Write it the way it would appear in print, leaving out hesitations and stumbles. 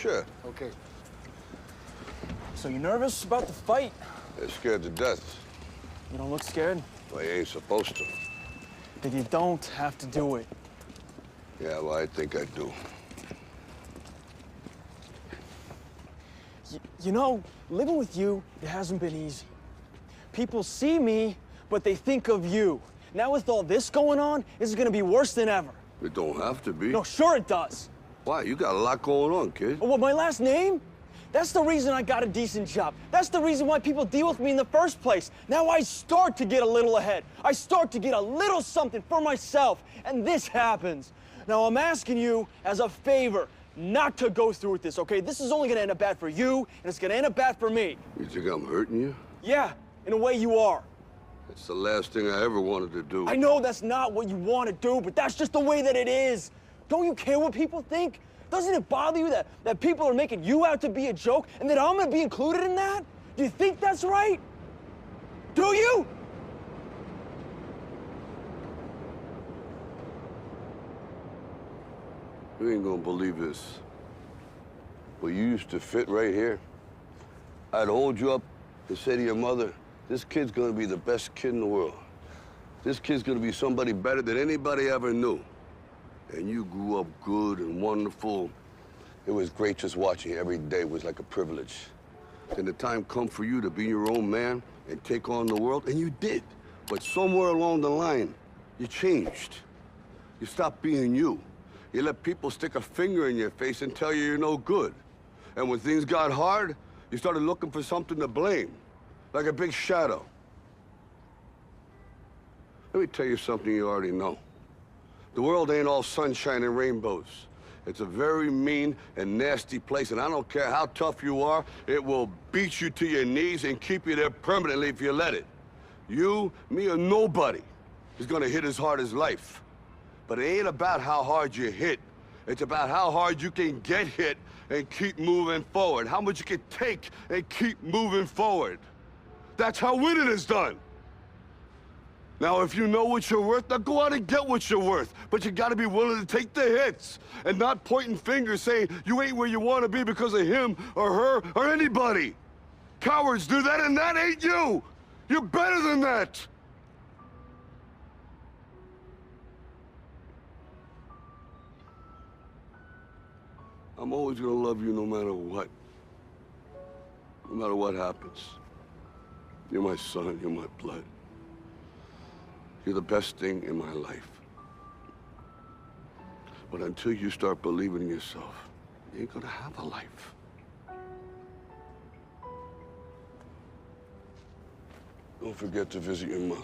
Sure. Okay. So you nervous about the fight? They're scared to death. You don't look scared? Well, you ain't supposed to. Then you don't have to do it. Yeah, well, I think I do. You know, living with you, it hasn't been easy. People see me, but they think of you. Now with all this going on, this is gonna be worse than ever. It don't have to be. No, sure it does. Why? You got a lot going on, kid. Well, my last name? That's the reason I got a decent job. That's the reason why people deal with me in the first place. Now I start to get a little ahead. I start to get a little something for myself, and this happens. Now I'm asking you as a favor not to go through with this, okay? This is only gonna end up bad for you, and it's gonna end up bad for me. You think I'm hurting you? Yeah, in a way you are. It's the last thing I ever wanted to do. I know that's not what you want to do, but that's just the way that it is. Don't you care what people think? Doesn't it bother you that people are making you out to be a joke and that I'm gonna be included in that? Do you think that's right? Do you? You ain't gonna believe this. But you used to fit right here. I'd hold you up and say to your mother, this kid's gonna be the best kid in the world. This kid's gonna be somebody better than anybody ever knew. And you grew up good and wonderful. It was great just watching you every day. It was like a privilege. Then the time come for you to be your own man and take on the world, and you did. But somewhere along the line, you changed. You stopped being you. You let people stick a finger in your face and tell you you're no good. And when things got hard, you started looking for something to blame, like a big shadow. Let me tell you something you already know. The world ain't all sunshine and rainbows. It's a very mean and nasty place, and I don't care how tough you are, it will beat you to your knees and keep you there permanently if you let it. You, me, or nobody is gonna hit as hard as life. But it ain't about how hard you hit. It's about how hard you can get hit and keep moving forward. How much you can take and keep moving forward. That's how winning is done. Now, if you know what you're worth, now go out and get what you're worth. But you gotta be willing to take the hits and not pointing fingers saying you ain't where you wanna be because of him or her or anybody. Cowards do that, and that ain't you. You're better than that. I'm always gonna love you no matter what. No matter what happens. You're my son, you're my blood. You're the best thing in my life. But until you start believing in yourself, you ain't gonna have a life. Don't forget to visit your mother.